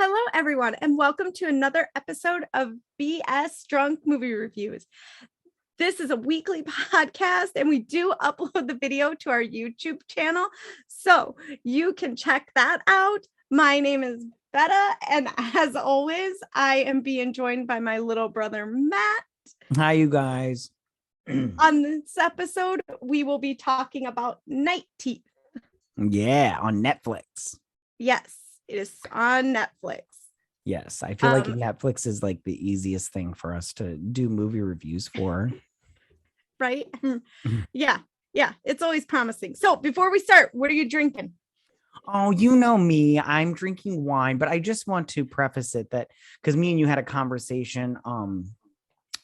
Hello, everyone, and welcome to another episode of BS Drunk Movie Reviews. This is a weekly podcast, and we do upload the video to our YouTube channel, so you can check that out. My name is Vetta, and as always, I am being joined by my little brother, Matt. Hi, you guys. On this episode, we will be talking about Night Teeth. Yeah, on Netflix. Yes, it is on Netflix. Yes, I feel like Netflix is like the easiest thing for us to do movie reviews for. Right? Yeah, it's always promising. So before we start, what are you drinking? Oh, you know me, I'm drinking wine, but I just want to preface it that because me and you had a conversation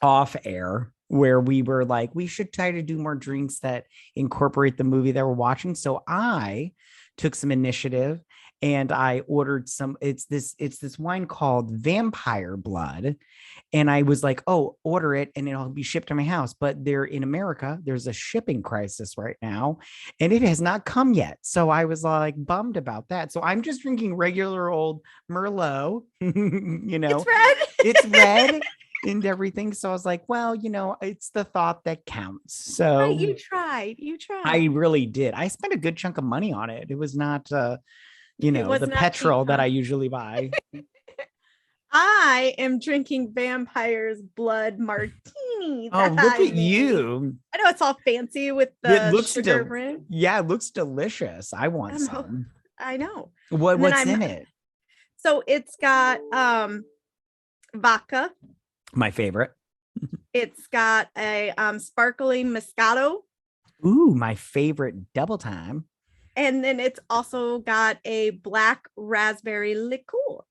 off air where we were like, we should try to do more drinks that incorporate the movie that we're watching. So I took some initiative and I ordered some, it's this wine called Vampire Blood. And I was like, oh, order it and it'll be shipped to my house. But there in America, there's a shipping crisis right now and it has not come yet. So I was like bummed about that. So I'm just drinking regular old Merlot, It's red. It's red and everything. So I was like, well, it's the thought that counts. So right, you tried. I really did. I spent a good chunk of money on it. It was not, the petrol that I usually buy. I am drinking Vampire's Blood Martini. Oh, look at you. I know it's all fancy with the sugar rim. Yeah, it looks delicious. I want some. I know. What's in it? So it's got vodka. My favorite. It's got a sparkling Moscato. Ooh, my favorite double time. And then it's also got a black raspberry liqueur.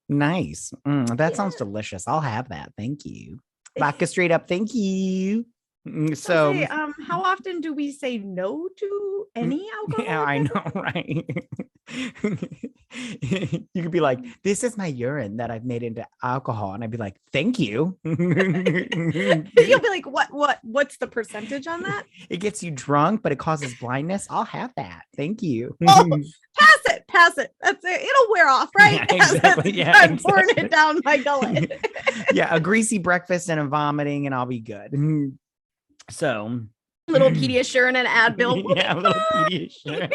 Nice. That sounds delicious. I'll have that. Thank you. Vodka straight up. Thank you. So, how often do we say no to any alcohol? Yeah, I know, right? You could be like, this is my urine that I've made into alcohol. And I'd be like, thank you. You'll be like, what's the percentage on that? It gets you drunk, but it causes blindness. I'll have that. Thank you. Oh, pass it. That's it. It'll wear off, right? Yeah, exactly. I'm pouring it down my gullet. Yeah, a greasy breakfast and a vomiting, and I'll be good. So little Pediasure and an Advil. Yeah, a little Pediasure.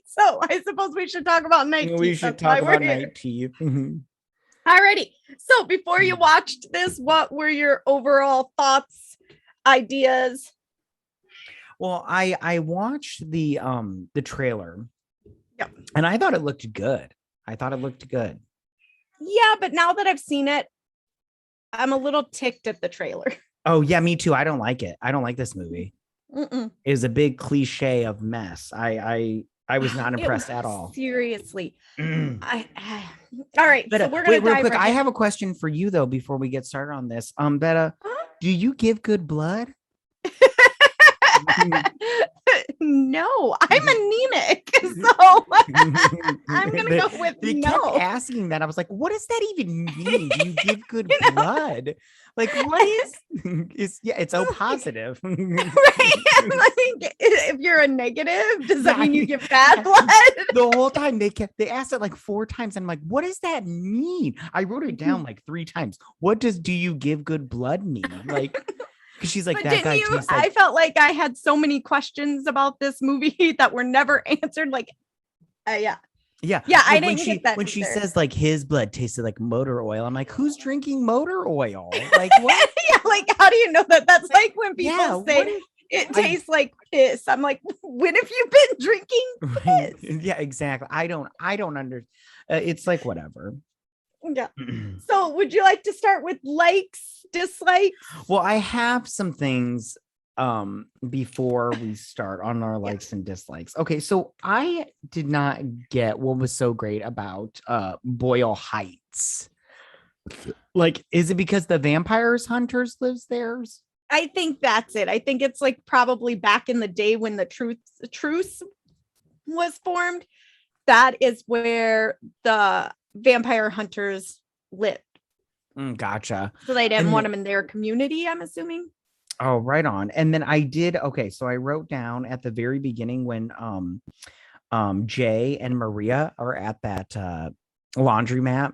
So I suppose we should talk about Night Teeth. We should talk about Night Teeth. Alrighty. So before you watched this, what were your overall thoughts, ideas? Well, I watched the trailer. Yep. And I thought it looked good. Yeah, but now that I've seen it, I'm a little ticked at the trailer. Oh, yeah, me too. I don't like it. I don't like this movie. It is a big cliche of mess. I was not impressed at all. Seriously. All right. But, so we're going to real quick. I have a question for you, though, before we get started on this. Betta, do you give good blood? No, I'm anemic, so I'm gonna go with they no. Kept asking that. I was like, what does that even mean? Do you give good blood? Like, what is it's O positive. Right? Like, if you're a negative, does that mean you give bad blood? The whole time they asked it like 4 times. I'm like, what does that mean? I wrote it down like 3 times. What does do you give good blood mean? Like, she's like, that guy tastes like... I felt like I had so many questions about this movie that were never answered. Like, yeah. I didn't get that. When she says like his blood tasted like motor oil, I'm like, who's drinking motor oil? Like, what? Yeah, like, how do you know that? That's like when people say it tastes like piss. I'm like, when have you been drinking piss? Yeah, exactly. I don't understand. It's like whatever. Yeah. So would you like to start with likes, dislikes? Well, I have some things before we start on our likes and dislikes. Okay, so I did not get what was so great about Boyle Heights. Like, is it because the vampires hunters lives there? I think that's it. I think it's like probably back in the day when the truce was formed. That is where the vampire hunters lived. Gotcha. So they didn't want them in their community, I'm assuming. Oh, right on. And then I did, okay, so I wrote down at the very beginning when Jay and Maria are at that laundromat,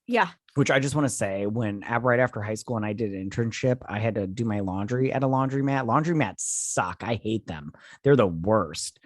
Yeah. which I just want to say right after high school and I did an internship, I had to do my laundry at a laundromat. Laundromats suck. I hate them. They're the worst.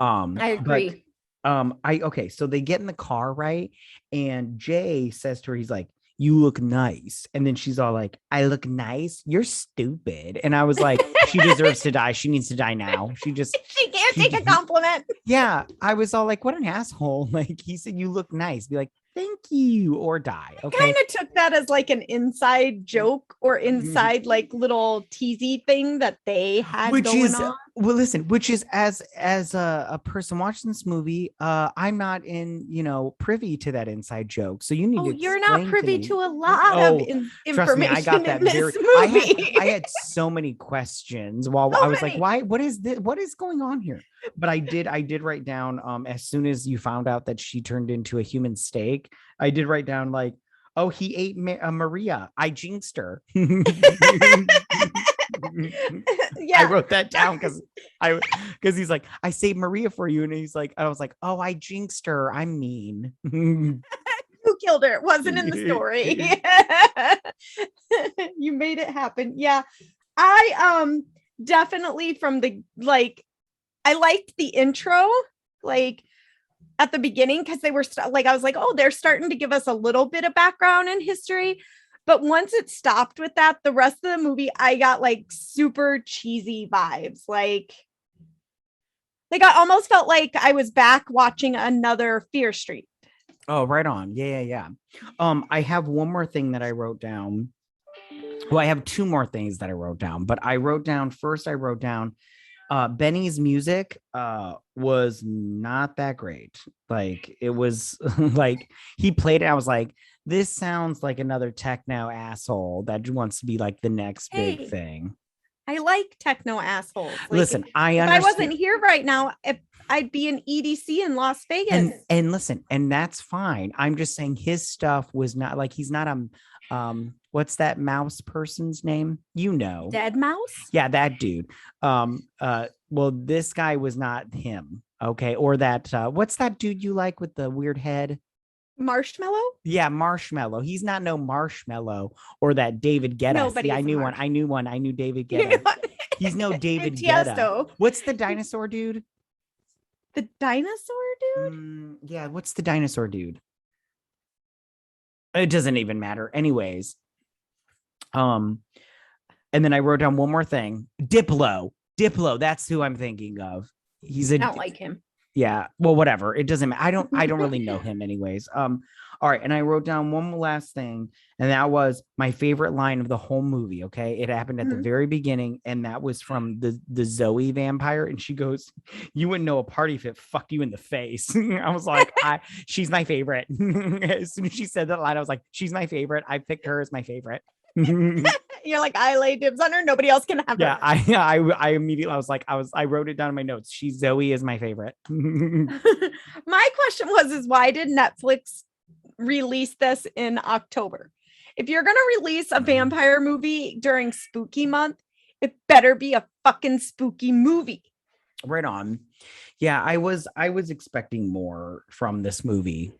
I But agree. so they get in the car, right? And Jay says to her, he's like, "You look nice." And then she's all like, "I look nice? You're stupid." And I was like, she deserves to die. She needs to die now. She can't take a compliment. Yeah. I was all like, what an asshole. Like he said, "You look nice." Be like, "Thank you," or die. I Okay. kind of took that as like an inside joke or inside like little teasy thing that they had Which going is on. well, listen, which is as a person watching this movie, I'm not privy to that inside joke. So you need Oh, to you're not explain to privy me. to a lot of Oh, trust me, I got information that in this I movie. had so many questions while So I was like, many. why, what is this? What is going on here? But I did write down as soon as you found out that she turned into a human steak, I did write down like, oh, he ate Maria. I jinxed her. I Yeah. wrote that down because he's like, "I saved Maria for you," and he's like, I was like, "Oh, I jinxed her. I'm mean." Who killed her? It wasn't in the story. You made it happen. Yeah. I definitely from the like I liked the intro like at the beginning because they were like I was like, "Oh, they're starting to give us a little bit of background in history." But once it stopped with that, the rest of the movie I got like super cheesy vibes. Like I almost felt like I was back watching another Fear Street. Oh, right on. Yeah. I have one more thing that I wrote down. Well, I have two more things that I wrote down, but I wrote down Benny's music was not that great. Like it was like he played it. I was like, this sounds like another techno asshole that wants to be like the next big Hey, thing. I like techno assholes. Like Listen, I if I wasn't understand. here right now, if I'd be in EDC in Las Vegas. And listen, and that's fine. I'm just saying his stuff was not like he's not what's that mouse person's name? Dead Mouse? Yeah, that dude. Well, this guy was not him. Okay. Or that what's that dude you like with the weird head? Marshmallow? Yeah, Marshmallow. He's not no Marshmallow or that David Guetta. See, I Nobody's a knew one. marsh. I knew one. I knew David You know Guetta. what? He's no And David Guetta. Tiesto. What's the dinosaur dude? The dinosaur dude? Yeah, what's the dinosaur dude? It doesn't even matter. Anyways, and then I wrote down one more thing. Diplo. That's who I'm thinking of. He's I don't like him. yeah. Well, whatever. It doesn't matter. I don't really know him anyways. All right. And I wrote down one last thing, and that was my favorite line of the whole movie. Okay. It happened at the very beginning, and that was from the Zoe vampire. And she goes, "You wouldn't know a party if it fucked you in the face." I was like, she's my favorite. As soon as she said that line, I was like, she's my favorite. I picked her as my favorite. You're like, I lay dibs on her. Nobody else can have Yeah, her. I immediately I wrote it down in my notes. Zoe is my favorite. My question is why did Netflix release this in October? If you're gonna release a vampire movie during spooky month, it better be a fucking spooky movie. Right on. Yeah, I was expecting more from this movie.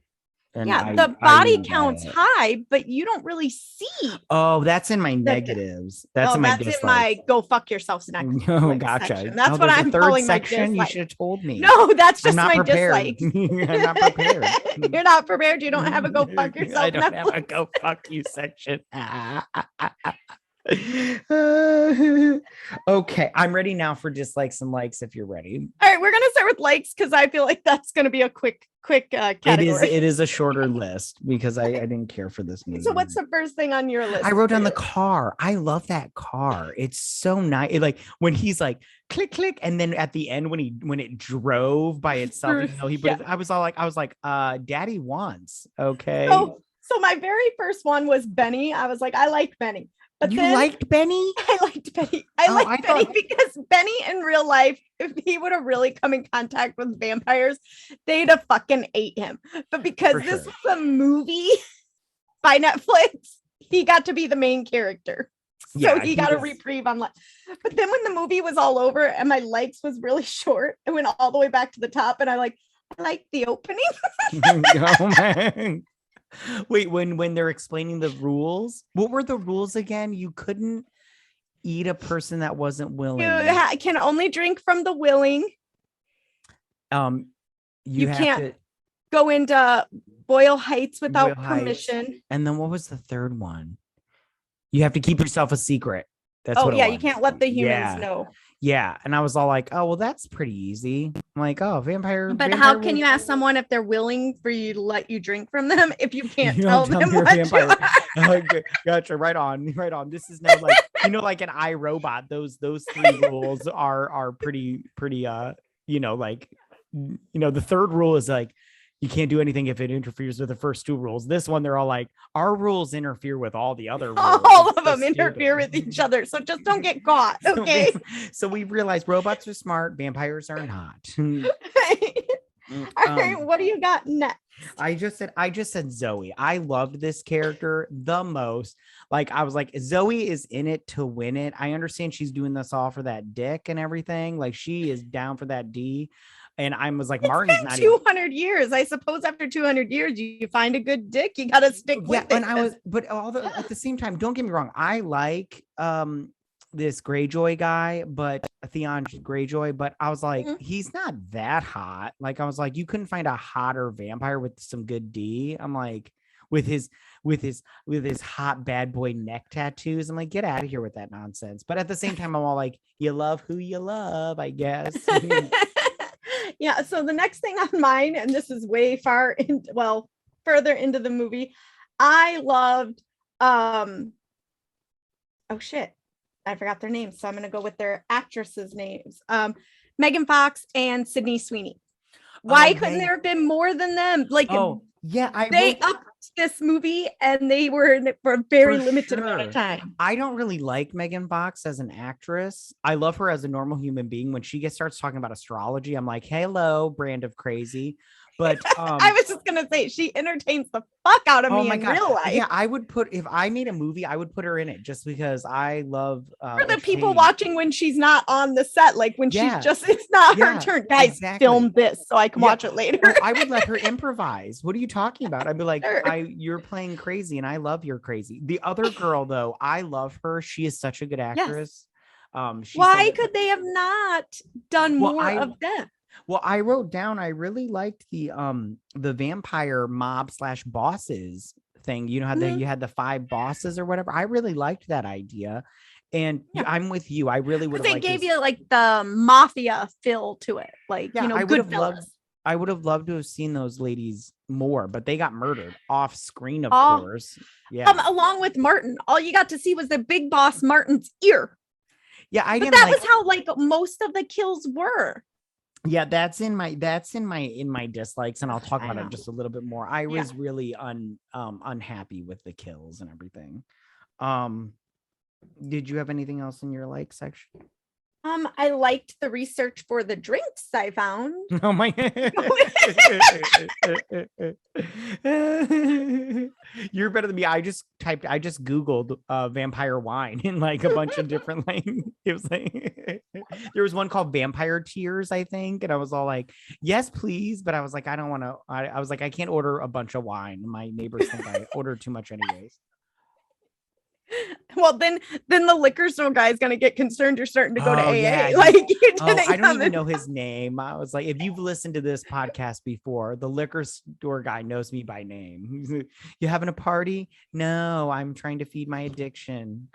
And yeah, the body count's high, but you don't really see. Oh, that's in my negatives. That's in my that's dislikes. in my go fuck yourself next. Oh, gotcha. Section. That's what I'm calling my dislike. You should have told me. No, that's just my prepared. dislike. I'm not prepared. You're not prepared. You don't have a go fuck yourself. I don't have a go fuck you section. Okay, I'm ready now for dislikes and likes if you're ready. All right, we're gonna start with likes because I feel like that's gonna be a quick category. It is a shorter list because I didn't care for this movie. So what's the first thing on your list? I wrote down the car. I love that car. It's so nice. Like when he's like click click, and then at the end when it drove by itself, I was like, Daddy wants. Okay. So my very first one was Benny. I was like, I like Benny. But you liked Benny? I liked Benny. I liked Benny because Benny in real life, if he would have really come in contact with vampires, they'd have fucking ate him. But because this was a movie by Netflix, he got to be the main character. So Yeah, he he got a was. reprieve on like, but then when the movie was all over and my legs was really short, I went all the way back to the top and I like the opening. Oh man. Wait, when they're explaining the rules, what were the rules again? You couldn't eat a person that wasn't willing. You can only drink from the willing. You have can't to go into Boyle Heights without Boyle Heights. permission. And then what was the third one? You have to keep yourself a secret. That's what it was. You can't let the humans know. Yeah. And I was all like, oh, well, that's pretty easy. I'm like, oh, vampire. But vampire how can you ask someone if they're willing for you to let you drink from them if you can't You tell don't them you're a what vampire. you are? Okay, gotcha. Right on. This is now like, like an iRobot. Those 3 rules are pretty like, the third rule is like, you can't do anything if it interferes with the first 2 rules. This one, they're all like, our rules interfere with all the other rules. All of them interfere with each other. So just don't get caught. Okay. So we realized robots are smart, vampires are not. All right. What do you got next? I just said Zoe. I loved this character the most. Like, I was like, Zoe is in it to win it. I understand she's doing this all for that dick and everything. Like, she is down for that D. And I was like, Martin's not 200 years. I suppose after 200 years, you find a good dick, you got to stick with it. And I was, but at the same time, don't get me wrong. I like this Greyjoy guy, but Theon Greyjoy, but I was like, he's not that hot. Like, I was like, you couldn't find a hotter vampire with some good D. I'm like, with his hot bad boy neck tattoos. I'm like, get out of here with that nonsense. But at the same time, I'm all like, you love who you love, I guess. Yeah. So the next thing on mine, and this is way further into the movie, I loved, oh shit, I forgot their names. So I'm going to go with their actresses' names. Megan Fox and Sydney Sweeney. Why couldn't there have been more than them? Like, they upped this movie and they were in it for a very limited amount of time. I don't really like Megan Fox as an actress. I love her as a normal human being. When she starts talking about astrology, I'm like, hello, brand of crazy. But I was just gonna say she entertains the fuck out of me in real life. Yeah, I would if I made a movie, I would put her in it just because I love for the people watching when she's not on the set, like when she's just, it's not her turn. Guys, film this so I can watch it later. I would let her improvise. What are you talking about? I'd be like, you're playing crazy and I love your crazy. The other girl though, I love her. She is such a good actress. Why could they have not done more of them? Well, I wrote down, I really liked the vampire mob / bosses thing. You know how you had the 5 bosses or whatever. I really liked that idea. And I'm with you. I really would have. They gave you like the mafia feel to it. Like, Goodfellas. I would have loved to have seen those ladies more, but they got murdered off screen, of course. Yeah. Along with Martin, all you got to see was the big boss Martin's ear. Yeah, but that was how like most of the kills were. Yeah, that's in my dislikes, and I'll talk about it just a little bit more. I was really unhappy with the kills and everything. Did you have anything else in your like section? I liked the research for the drinks I found. Oh my You're better than me. I just Googled vampire wine in like a bunch of different like it was like there was one called Vampire Tears, I think, and I was all like, yes, please, but I was like, I don't want to. I was like, I can't order a bunch of wine. My neighbors think I order too much anyways. Well, then the liquor store guy is going to get concerned you're starting to go to AA. Yeah. Like, I don't even know his name. I was like, if you've listened to this podcast before, the liquor store guy knows me by name. You having a party? No, I'm trying to feed my addiction.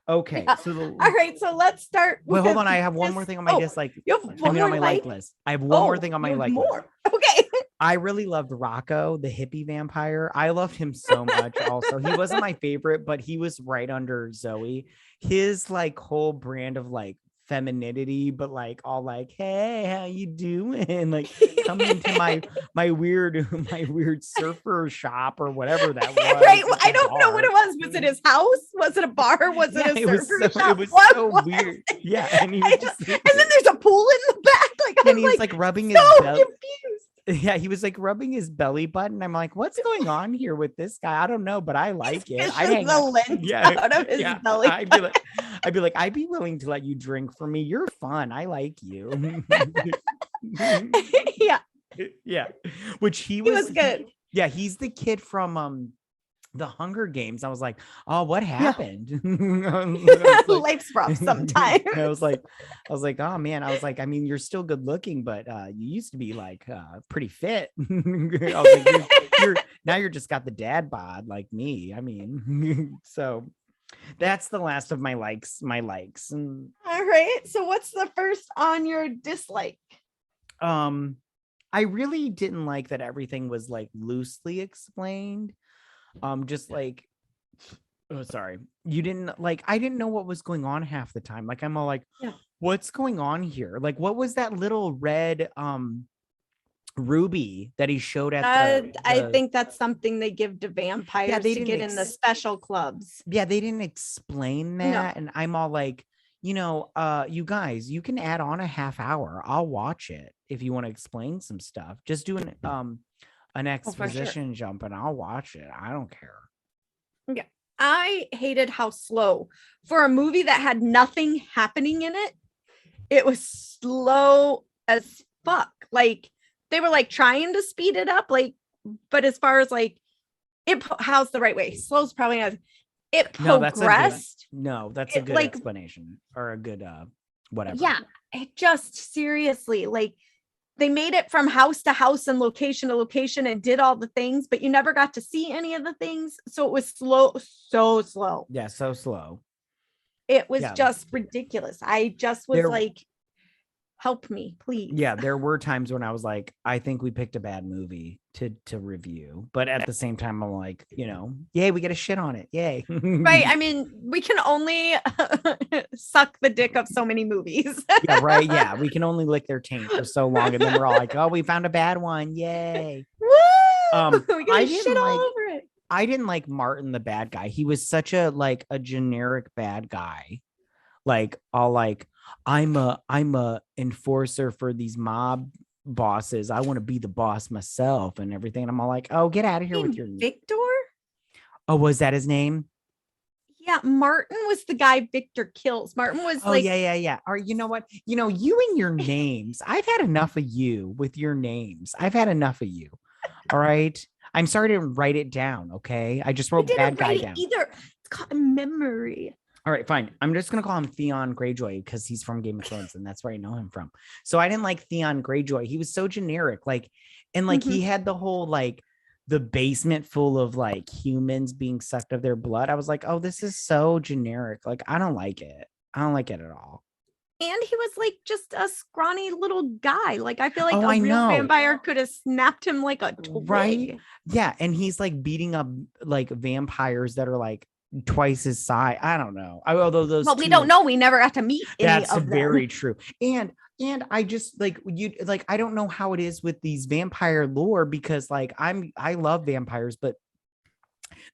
Okay. Yeah. All right. So let's start. Well, hold on. I have one more thing on my dislike. You have one more on my like list. I have one more thing on my like list. Okay. I really loved Rocco, the hippie vampire. I loved him so much. Also, he wasn't my favorite, but he was right under Zoe. His like whole brand of like femininity, but like all like, hey, how you doing? Like coming into my weird surfer shop or whatever that was. Right. Well, I don't know what it was. Was it his house? Was it a bar? Was it a surfer shop? It was so weird. Yeah. And he was and then there's a pool in the back. Like, and he's like rubbing his belly. Confused. Yeah, he was like rubbing his belly button. I'm like, what's going on here with this guy? I don't know, but I like it. I hang the out. lint Yeah, out of his yeah. belly. I'd be willing to let you drink for me. You're fun. I like you. Yeah, Yeah. Which he was good. Yeah, he's the kid from the Hunger Games. I was like, oh, what happened? I was like, Life's rough sometimes. I was like, oh man. I was like, I mean, you're still good looking, but you used to be like pretty fit. I was like, now you're just got the dad bod like me. I mean, so that's the last of my likes. And All right. So what's the first on your dislike? I really didn't like that everything was like loosely explained. Just like, oh, sorry, you didn't like, I didn't know what was going on half the time. Like, I'm all like, Yeah. What's going on here? Like, what was that little red ruby that he showed at I think that's something they give to vampires they to didn't get in the special clubs. Yeah, they didn't explain that. And I'm all like, you guys, you can add on a half hour. I'll watch it if you want to explain some stuff. Just do an exposition jump and I'll watch it. I don't care. Yeah. I hated how slow for a movie that had nothing happening in it. It was slow as fuck. Like they were like trying to speed it up, like, but as far as like how's the right way? Slow's probably not. It progressed. That's a good explanation or a good whatever. Yeah, it just seriously, like they made it from house to house and location to location and did all the things, but you never got to see any of the things. So it was slow, so slow. Yeah, so slow. It was just ridiculous. I just was like, help me, please. Yeah, there were times when I was like, I think we picked a bad movie to review. But at the same time, I'm like, yay, we get a shit on it. Yay. Right. I mean, we can only suck the dick of so many movies. Yeah, right. Yeah, we can only lick their taint for so long. And then we're all like, oh, we found a bad one. Yay. Woo! We get shit all over it. I didn't like Martin, the bad guy. He was such a generic bad guy. Like, all like, I'm a enforcer for these mob bosses. I want to be the boss myself and everything. And I'm all like, oh, get out of here with your Victor. Oh, was that his name? Yeah, Martin was the guy Victor kills. Martin was yeah. Or you know what? You and your names. I've had enough of you with your names. I've had enough of you. All right. I'm sorry to write it down. Okay. I just wrote bad guy down. Either. It's called memory. All right, fine. I'm just going to call him Theon Greyjoy because he's from Game of Thrones and that's where I know him from. So I didn't like Theon Greyjoy. He was so generic. He had the whole the basement full of humans being sucked of their blood. I was like, oh, this is so generic. I don't like it. I don't like it at all. And he was just a scrawny little guy. I feel like a real vampire could have snapped him like a twig. Right? Yeah. And he's beating up vampires that are twice his size. I don't know. Although those we don't know. We never got to meet any of them. That's very true. And I just I don't know how it is with these vampire lore because I love vampires, but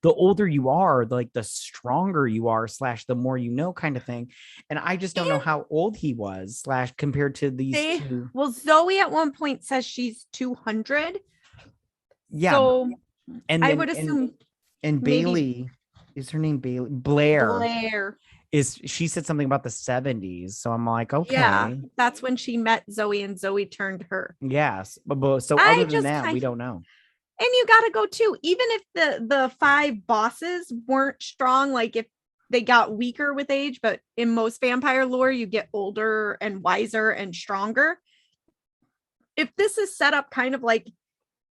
the older you are, the stronger you are / the more you know kind of thing. And I just don't know how old he was / compared to these two. Well, Zoe at one point says she's 200. Yeah. So and I would assume and Bailey is her name Bailey? Blair. She said something about the 70s. So I'm like, okay. Yeah, that's when she met Zoe and Zoe turned her. Yes. But so other than that, we don't know. And you got to go too. Even if the 5 bosses weren't strong, if they got weaker with age, but in most vampire lore, you get older and wiser and stronger. If this is set up kind of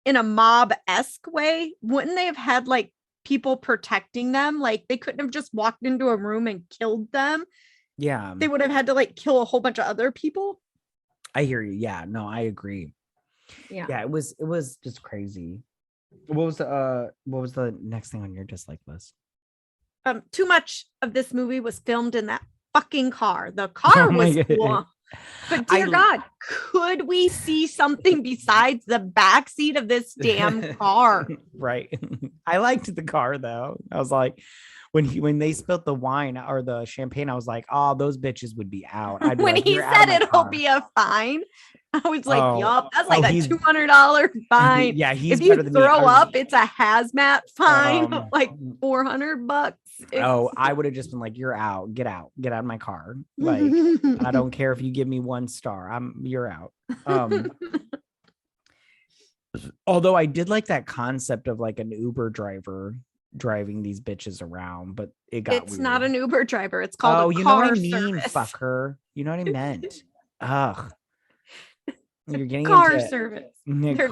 in a mob-esque way, wouldn't they have had people protecting them? They couldn't have just walked into a room and killed them. Yeah. They would have had to kill a whole bunch of other people. I hear you. Yeah, no, I agree. Yeah, it was just crazy. What was the next thing on your dislike list? Too much of this movie was filmed in that fucking car. The car was cool. But dear God, could we see something besides the backseat of this damn car? Right. I liked the car though. I was like, when they spilled the wine or the champagne, I was like, oh, those bitches would be out. When he said it'll be a fine. I was like, Oh. yup, that's like a he's $200 fine. yeah, he's If you better than me. throw up, it's a hazmat fine of like Um, $400. Oh, I would have just been like, "You're out. Get out. Get out of my car." Like, I don't care if you give me 1 star. You're out. Although I did like that concept of like an Uber driver driving these bitches around, but it's weird. Not an Uber driver. It's called a you know what I car mean, service. fucker. You know what I meant. Ugh. You're getting car into service.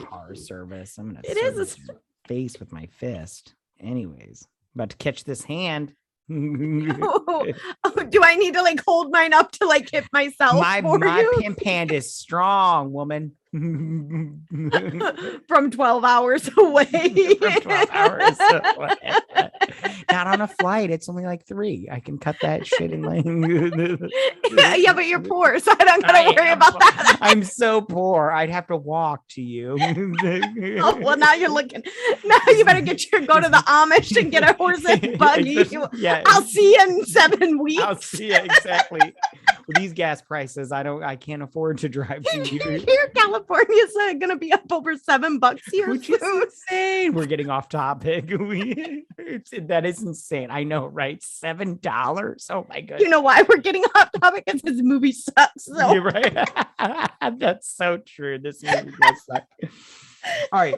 Car service. I'm gonna it is a face with my fist. Anyways, about to catch this hand. Oh, do I need to like hold mine up to like hit myself? My pimp hand is strong, woman. From 12 hours away. From 12 hours away. Not on a flight. It's only like 3. I can cut that shit in like. Yeah, but you're poor, so I don't gotta worry about that. I'm so poor. I'd have to walk to you. Oh, well, now you're looking. Now you better go to the Amish and get a horse and buggy. Yeah, I'll see you in 7 weeks. I'll see you exactly. With these gas prices, I can't afford to drive to you. Here, California's gonna be up over $7 here, which is insane. We're getting off topic. That is insane. I know, right? $7. Oh my god. You know why we're getting off topic? Because this movie sucks. So. You're right. That's so true. This movie does suck. All right.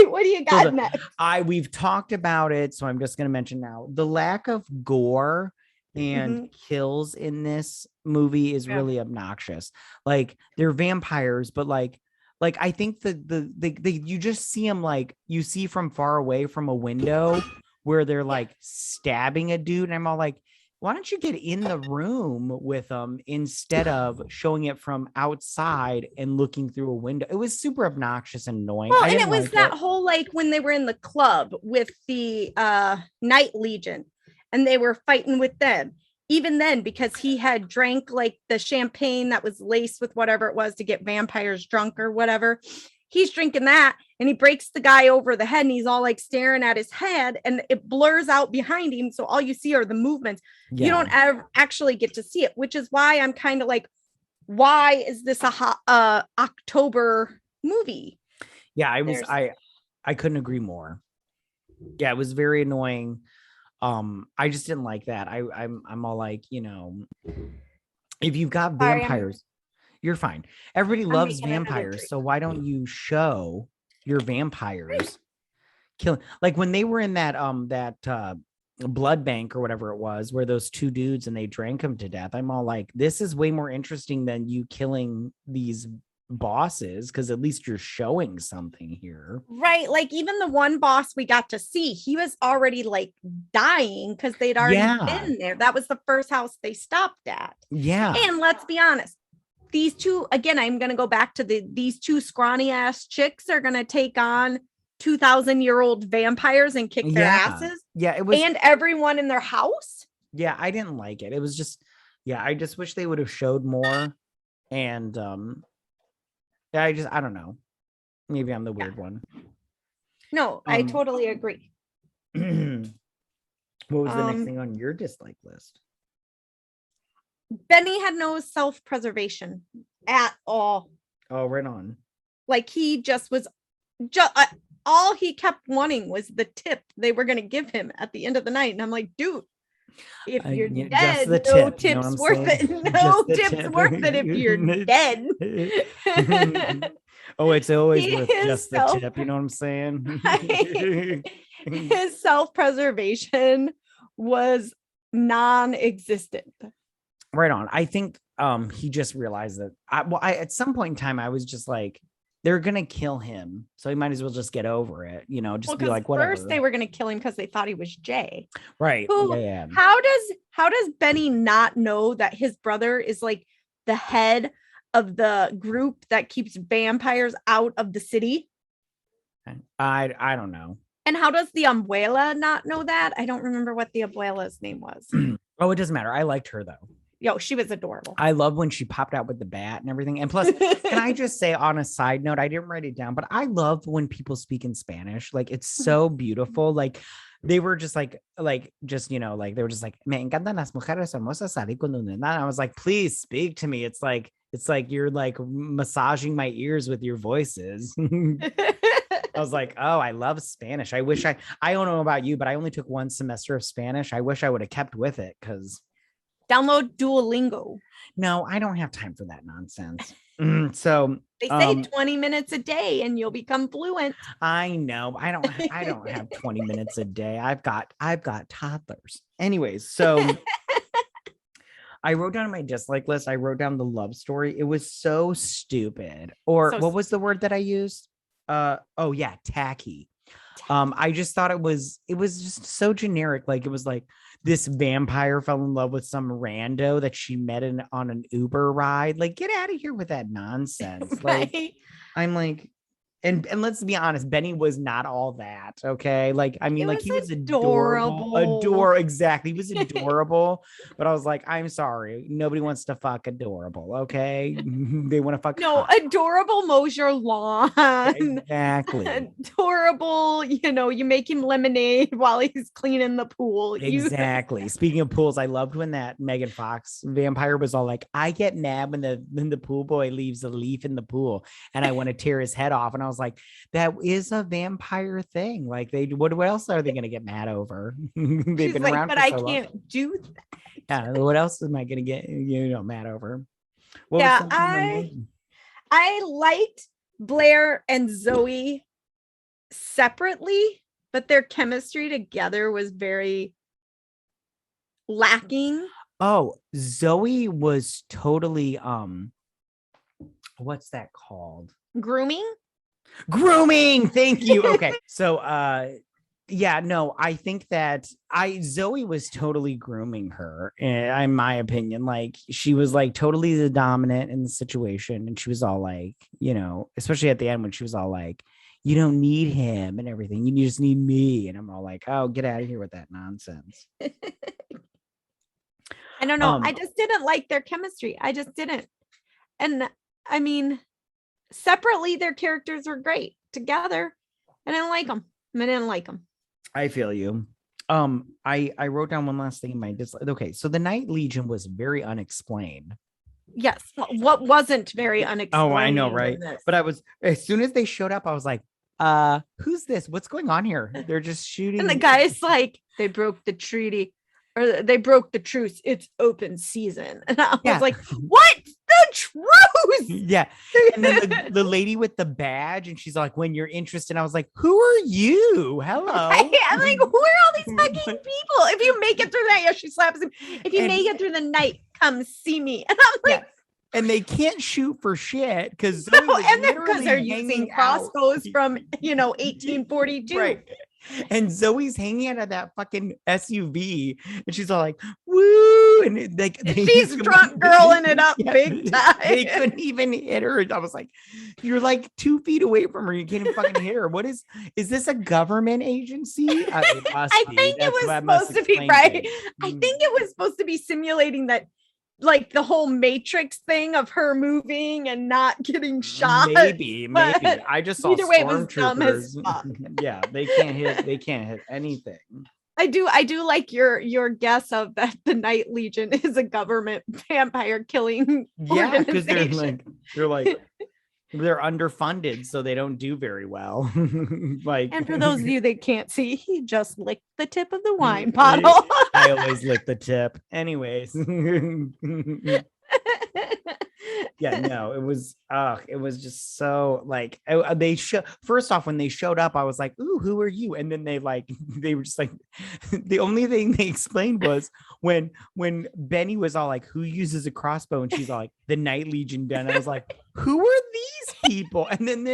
What do you got next? We've talked about it, so I'm just gonna mention now the lack of gore and kills in this movie is really obnoxious. Like, they're vampires, but like I think you just see them, like you see from far away from a window where they're like stabbing a dude, and I'm all like, why don't you get in the room with them instead of showing it from outside and looking through a window? It was super obnoxious and annoying. Well, and it was that whole like when they were in the club with the Night Legion and they were fighting with them. Even then, because he had drank like the champagne that was laced with whatever it was to get vampires drunk or whatever. He's drinking that and he breaks the guy over the head and he's all like staring at his head and it blurs out behind him. So all you see are the movements. Yeah. You don't ever actually get to see it, which is why I'm kind of like, why is this a October movie? Yeah, I couldn't agree more. Yeah, it was very annoying. I just didn't like that. I'm all like, you know, if you've got vampires, you're fine. Everybody loves vampires, so why don't you show your vampires killing? Like when they were in that blood bank or whatever it was, where those 2 dudes and they drank them to death. I'm all like, this is way more interesting than you killing these bosses, because at least you're showing something here, right? Like even the one boss we got to see, he was already like dying because they'd already been there. That was the first house they stopped at. And let's be honest, these 2, again, I'm gonna go back to these 2 scrawny ass chicks are gonna take on 2,000-year-old vampires and kick their asses. It was, and everyone in their house. I didn't like it. It was just, I just wish they would have showed more. And I don't know. Maybe I'm the weird one. No, I totally agree. What was the next thing on your dislike list? Benny had no self-preservation at all. Oh, right on. Like he just was, all he kept wanting was the tip they were going to give him at the end of the night. And I'm like, dude, if you're dead, no tip's worth it. No tip's worth it if you're dead. Oh, it's always worth just the tip. You know what I'm saying? His self-preservation was non-existent. Right on. I think he just realized that at some point in time, I was just like, they're gonna kill him, so he might as well just get over it, you know, just be like, whatever. First they were gonna kill him because they thought he was Jay, right? How does Benny not know that his brother is like the head of the group that keeps vampires out of the city? I don't know. And how does the abuela not know that? I don't remember what the abuela's name was. Oh, it doesn't matter. I liked her though. Yo, she was adorable. I love when she popped out with the bat and everything. And plus, can I just say on a side note, I didn't write it down, but I love when people speak in Spanish. Like, it's so beautiful. Like, they were just just, you know, like, they were just like, me encantan las mujeres hermosas salir con una. And I was like, please speak to me. It's like, It's like you're like massaging my ears with your voices. I was like, oh, I love Spanish. I don't know about you, but I only took one semester of Spanish. I wish I would have kept with it because Download Duolingo. no, I don't have time for that nonsense. So they say 20 minutes a day and you'll become fluent. I know. I don't have 20 minutes a day. I've got toddlers. Anyways, so I wrote down on my dislike list, I wrote down the love story. It was so stupid. Or what was the word that I used? Oh yeah, tacky. I just thought it was just so generic. Like it was like this vampire fell in love with some rando that she met on an Uber ride. Like, get out of here with that nonsense. Right? Like, I'm like, and let's be honest, Benny was not all that. Okay. Like, I mean, like he was adorable. Exactly. He was adorable. But I was like, I'm sorry. Nobody wants to fuck adorable. Okay. They want to fuck. No, adorable mows your lawn. Exactly. Adorable. You know, you make him lemonade while he's cleaning the pool. Exactly. Speaking of pools, I loved when that Megan Fox vampire was all like, I get mad when the pool boy leaves a leaf in the pool and I want to tear his head off. And I was like, that is a vampire thing. Like what else are they going to get mad over? They've been around but I can't do that. Yeah, what else am I going to get mad over? I liked Blair and Zoe separately, but their chemistry together was very lacking. Oh, Zoe was totally what's that called? Grooming. Thank you. Okay. So yeah, no, I think that Zoe was totally grooming her, in my opinion. Like she was like totally the dominant in the situation, and she was all like, especially at the end when she was all like, you don't need him and everything, you just need me. And I'm all like, oh, get out of here with that nonsense. I don't know. I just didn't like their chemistry. I just didn't. And I mean, separately, their characters were great. Together, I didn't like them. I feel you. I wrote down one last thing in my dislike. Okay, so the Night Legion was very unexplained. Yes. What wasn't very unexplained? Oh, I know, right? But as soon as they showed up, I was like, who's this? What's going on here? They're just shooting. And the guy's like, they broke the treaty. Or they broke the truce. It's open season. And I was like, what? The truce? Yeah. And then the lady with the badge, and she's like, when you're interested. I was like, who are you? Hello. I'm like, who are all these fucking people? If you make it through that, she slaps him. If you make it through the night, come see me. And I'm like, and they can't shoot for shit because they're using crossbows from 1842. Right. And Zoe's hanging out of that fucking SUV, and she's all like, "Woo!" And she's drunk girling it up big time. They couldn't even hit her. I was like, "You're like 2 feet away from her. You can't even fucking hit her. What is this a government agency?" I think it was supposed to be right. I think it was supposed to be simulating that. Like the whole Matrix thing of her moving and not getting shot. Maybe. I just saw stormtroopers. Yeah, they can't hit anything. I do like your guess of that the Night Legion is a government vampire killing. Yeah, because they're underfunded, so they don't do very well. And for those of you that can't see, he just licked the tip of the wine bottle. I always lick the tip. Anyways. Yeah, no, it was just so like first off, when they showed up, I was like, ooh, who are you? And then they were just like, the only thing they explained was when Benny was all like, who uses a crossbow? And she's all like, the Night Legion done. I was like, who are these people? And then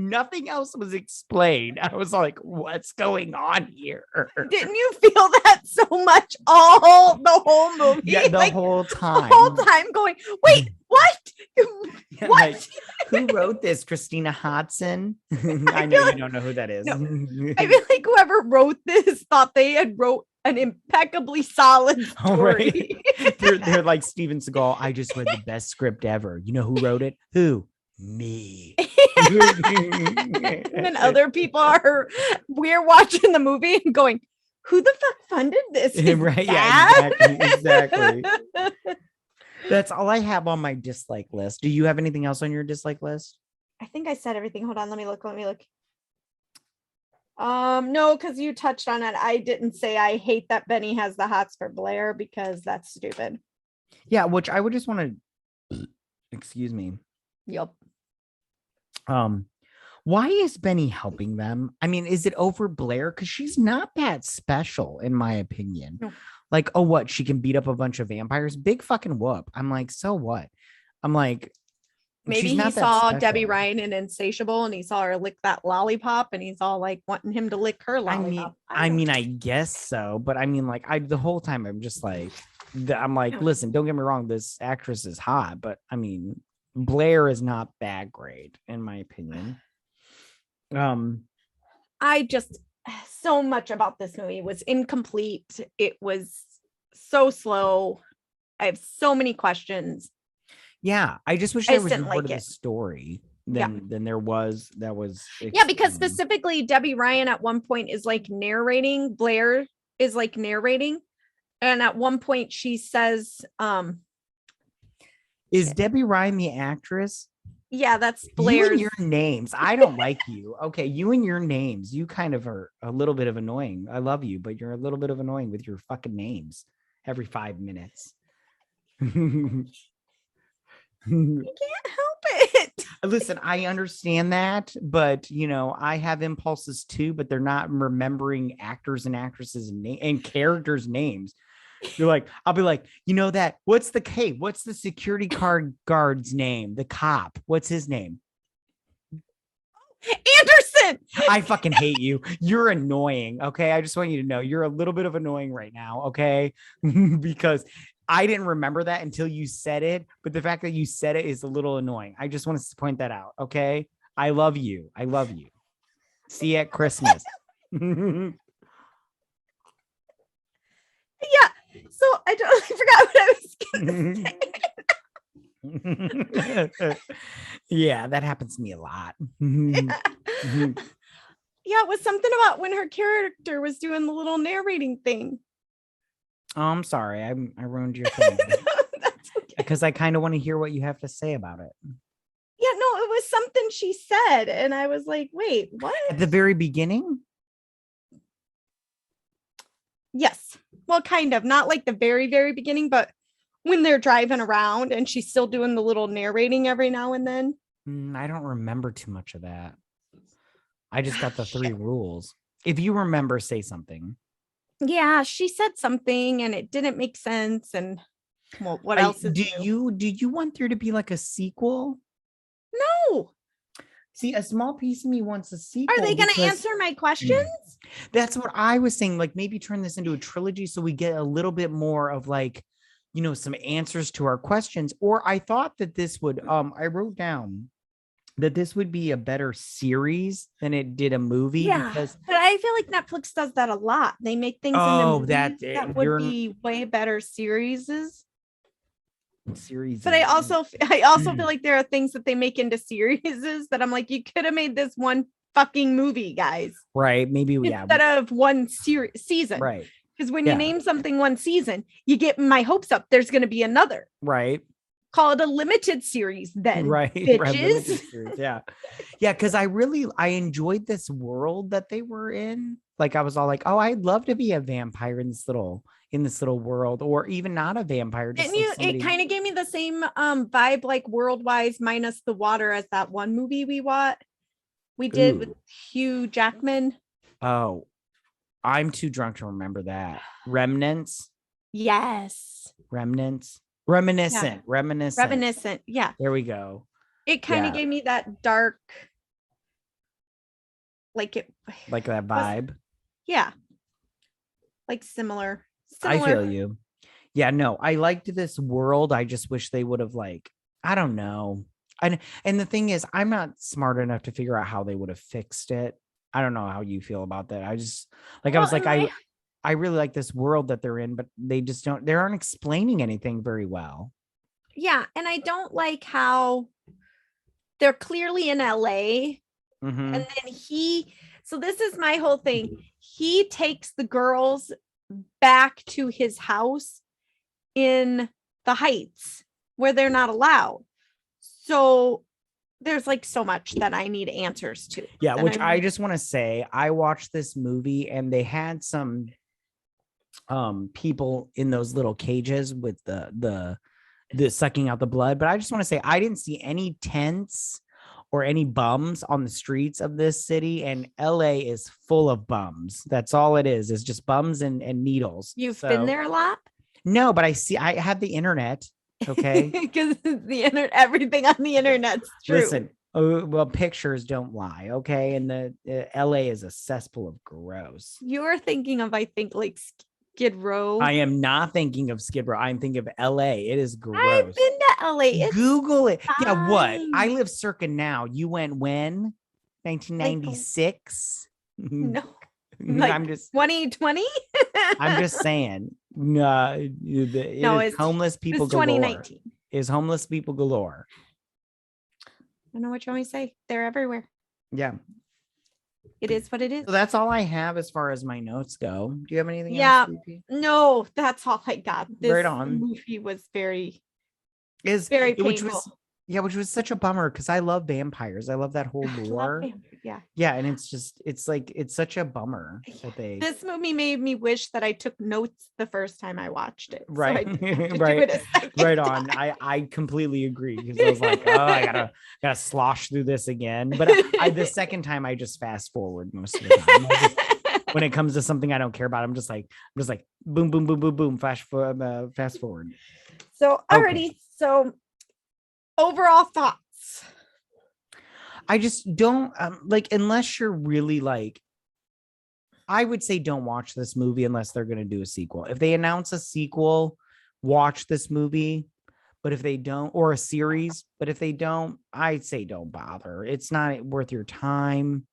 nothing else was explained. I was like, what's going on here? Didn't you feel that so much the whole movie? Yeah, the whole time. The whole time going, wait, what? What? Like, who wrote this? Christina Hodson? I know you don't know who that is. No, I feel like whoever wrote this thought they had wrote an impeccably solid story. Right. They're like Steven Seagal. I just read the best script ever. You know who wrote it? Who? Me. And then other people we're watching the movie and going, who the fuck funded this? Right? Yeah, exactly. That's all I have on my dislike list. Do you have anything else on your dislike list? I think I said everything. Hold on, let me look. No, because you touched on it. I didn't say I hate that Benny has the hots for Blair because that's stupid. Yeah, which I would just want to excuse me. Yep. Why is Benny helping them? I mean, is it over Blair? Because she's not that special, in my opinion. No. Like, oh, what? She can beat up a bunch of vampires. Big fucking whoop. I'm like, so what? I'm like, maybe he saw Debbie Ryan in Insatiable and he saw her lick that lollipop and he's all like wanting him to lick her lollipop. I guess so. But I mean, like, the whole time I'm just like, listen, don't get me wrong. This actress is hot, but I mean, Blair is not that great, in my opinion. I just, so much about this movie was incomplete. It was so slow. I have so many questions. Yeah, I just wish there was more to the story than there was. That was because specifically Debbie Ryan at one point is like narrating. Blair is like narrating, and at one point she says, "Is Debbie Ryan the actress?" Yeah, that's Blair's. You and your names. I don't like you. Okay, you and your names. You kind of are a little bit of annoying. I love you, but you're a little bit of annoying with your fucking names every 5 minutes. You can't help it. Listen, I understand that, but you know, I have impulses too, but they're not remembering actors and actresses and characters' names. You're like, I'll be like, you know that, what's the security guard's name? The cop, what's his name? Anderson. I fucking hate you. You're annoying. Okay. I just want you to know you're a little bit of annoying right now. Okay. Because I didn't remember that until you said it, but the fact that you said it is a little annoying. I just want to point that out. Okay. I love you. See you at Christmas. Yeah. So I totally forgot what I was gonna say. Yeah, that happens to me a lot. Yeah, it was something about when her character was doing the little narrating thing. Oh, I'm sorry. I ruined your thing. That's okay. Because I kind of want to hear what you have to say about it. Yeah, no, it was something she said, and I was like, wait, what? At the very beginning? Yes. Well, kind of. Not like the very, very beginning, but when they're driving around and she's still doing the little narrating every now and then. I don't remember too much of that. I just got the 3 rules. If you remember, say something. Yeah, she said something and it didn't make sense. And well, what else is new? Do you want there to be like a sequel? No. See, a small piece of me wants a sequel. Are they going to answer my questions? That's what I was saying. Like maybe turn this into a trilogy so we get a little bit more of like, you know, some answers to our questions. Or I thought that this would, I wrote down that this would be a better series than it did a movie. Yeah, because but I feel like Netflix does that a lot. They make things into movies that would be way better series. But I also feel like there are things that they make into series that I'm like, you could have made this one fucking movie, guys. Right. Maybe instead of one season. Right. Because when you name something one season, you get my hopes up. There's going to be another. Right. Call it a limited series then. Right. Bitches. Series, yeah. Yeah. Because I enjoyed this world that they were in. Like I was all like, oh, I'd love to be a vampire in this little world, or even not a vampire. Didn't you? It kind of gave me the same vibe, like World-wise minus the water, as that one movie we did with Hugh Jackman. Oh, I'm too drunk to remember that. Remnants. Yes. Remnants. Reminiscent. Yeah. Reminiscent. Yeah. There we go. It kind of gave me that dark, like that vibe. Yeah. Like similar. I feel you. Yeah, no, I liked this world. I just wish they would have I don't know. And the thing is, I'm not smart enough to figure out how they would have fixed it. I don't know how you feel about that. I just I really like this world that they're in, but they aren't explaining anything very well. Yeah. And I don't like how they're clearly in LA. Mm-hmm. And then so this is my whole thing. He takes the girls back to his house in the Heights where they're not allowed. So there's like so much that I need answers to. Yeah, which I need. just want to say, I watched this movie and they had some people in those little cages with the sucking out the blood, but I just want to say I didn't see any tents or any bums on the streets of this city, and LA is full of bums. That's all it is just bums and needles. You've been there a lot? No, but I have the internet. Okay. Because the internet, everything on the internet's true. Listen, well, pictures don't lie. Okay. And the LA is a cesspool of gross. You're thinking of, I think, like Skid Row. I am not thinking of Skid Row. I'm thinking of LA. It is gross. I've been to LA. It's Google it. fine. Yeah, what? I live circa now. You went when? 1996? No. Like I'm just 2020. I'm just saying. It's homeless people galore. 2019. Is homeless people galore. I don't know what you want me to say. They're everywhere. Yeah. It is what it is. So that's all I have as far as my notes go. Do you have anything else? Yeah. No, that's all I got. This right on. movie was very very painful. Which was such a bummer because I love vampires. I love that whole lore. Yeah, and it's such a bummer that this movie made me wish that I took notes the first time I watched it. Right. So right on. I completely agree because I was like, oh, I gotta slosh through this again. But the second time I just fast forward most of the time. When it comes to something I don't care about, I'm just like boom, boom, boom, boom, boom, fast forward. So already, okay. So overall thoughts. I just don't unless you're really I would say don't watch this movie unless they're going to do a sequel. If they announce a sequel, watch this movie. But if they don't, or a series, but if they don't, I'd say don't bother. It's not worth your time.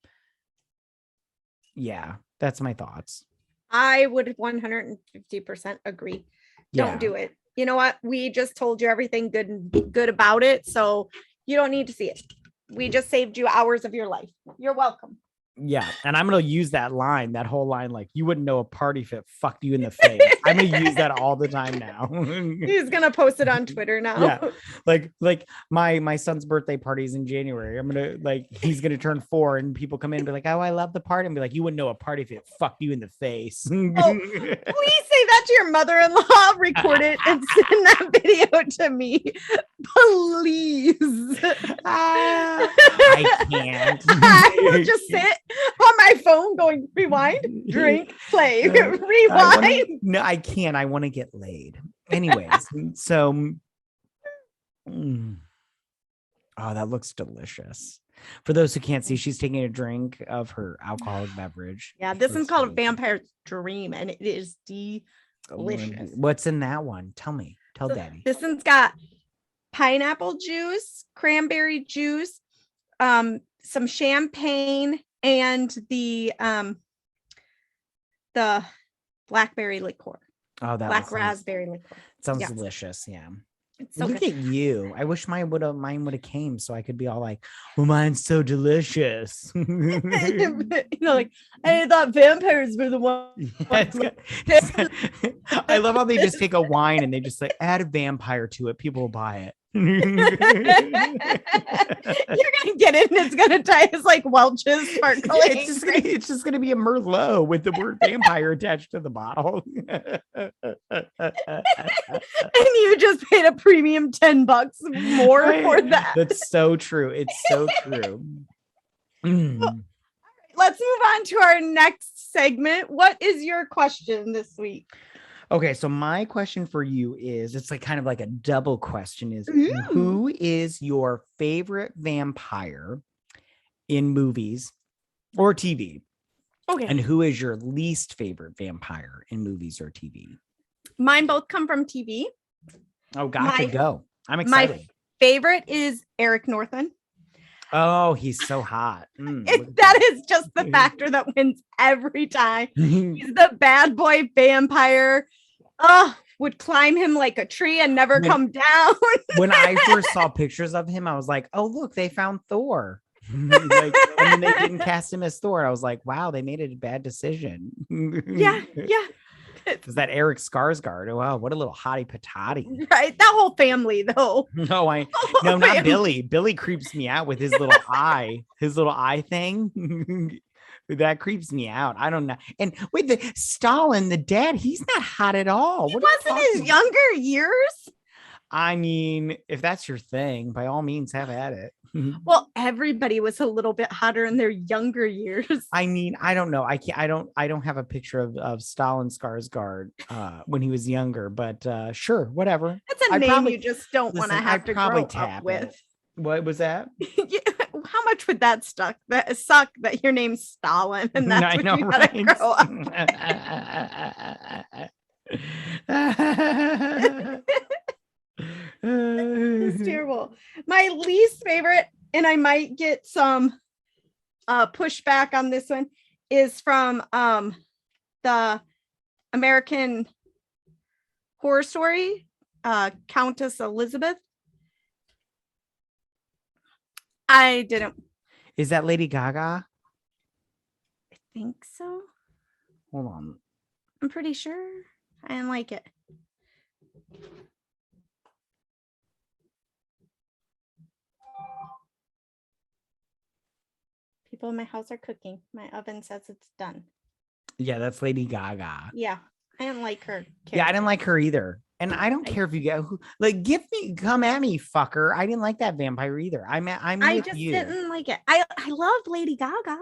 Yeah, that's my thoughts. I would 150% agree. Don't do it. You know what? We just told you everything good about it. So you don't need to see it. We just saved you hours of your life. You're welcome. Yeah. And I'm going to use that whole line, you wouldn't know a party if it fucked you in the face. I'm going to use that all the time now. He's going to post it on Twitter now. Yeah. Like my son's birthday party is in January. I'm going to he's going to turn 4 and people come in and be like, oh, I love the party. And be like, you wouldn't know a party if it fucked you in the face. Oh, please say that to your mother-in-law, record it and send that video to me. Please. I can't. I will just sit on my phone going rewind, drink, play, rewind. No, I can't. I want to get laid. Anyways, so oh, that looks delicious. For those who can't see, she's taking a drink of her alcoholic beverage. Yeah, this is called a vampire's dream, and it is delicious. What's in that one? Tell me. Tell Daddy. This one's got pineapple juice, cranberry juice, some champagne, and the blackberry liqueur. Oh, that black raspberry liqueur. Sounds delicious. Yeah. So look at you. I wish mine would have came so I could be all like, well, mine's so delicious. I thought vampires were the one. I love how they just take a wine and they just add a vampire to it. People will buy it. You're gonna get it and it's gonna taste like Welch's sparkling. It's just gonna be a Merlot with the word vampire attached to the bottle. And you just paid a premium $10 more for that. That's so true. It's so true. Let's move on to our next segment. What is your question this week? Okay, so my question for you is, it's kind of like a double question, is who is your favorite vampire in movies or TV? Okay. And who is your least favorite vampire in movies or TV? Mine both come from TV. Oh, gotcha. Go. I'm excited. My favorite is Eric Northman. Oh, he's so hot. That is just the factor that wins every time. He's the bad boy vampire. Would climb him like a tree and never come down. When I first saw pictures of him, I was like, oh, look, they found Thor. And then they didn't cast him as Thor. I was like, wow, they made a bad decision. Yeah. Is that Eric Skarsgård? Oh, wow, what a little hottie patati. Right, that whole family though. No, not Billy. Billy creeps me out with his little eye thing. That creeps me out. I don't know. And with the Stalin, the dad, he's not hot at all. He wasn't his younger years. I mean, if that's your thing, by all means, have at it. Well, everybody was a little bit hotter in their younger years. I mean, I don't know. I don't have a picture of Stalin Skarsgård when he was younger, but sure, whatever. That's a name you just don't want to have to grow up with. It. What was that? How much would that suck that your name's Stalin and that's what you gotta grow up? It's terrible. My least favorite, and I might get some pushback on this one, is from the American Horror Story, Countess Elizabeth. I didn't. Is that Lady Gaga? I think so. Hold on. I'm pretty sure. I didn't like it. People in my house are cooking. My oven says it's done. Yeah, that's Lady Gaga. Yeah, I didn't like her character. Yeah, I didn't like her either. And I don't care if you get like come at me, fucker. I didn't like that vampire either. I just didn't like it. I love Lady Gaga.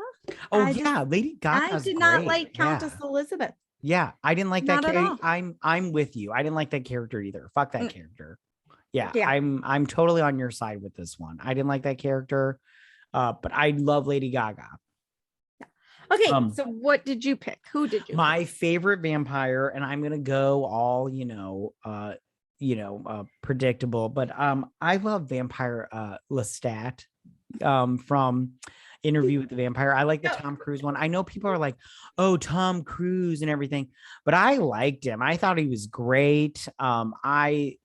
Lady Gaga. I did not like Countess Elizabeth. Yeah, I didn't like that character. I'm with you. I didn't like that character either. Fuck that character. Yeah, I'm totally on your side with this one. I didn't like that character, but I love Lady Gaga. Okay, so what did you pick? Who did you? My favorite vampire, and I'm gonna go all predictable, but I love Vampire Lestat from Interview with the Vampire. I like the Tom Cruise one. I know people are like, oh, Tom Cruise and everything, but I liked him. I thought he was great. I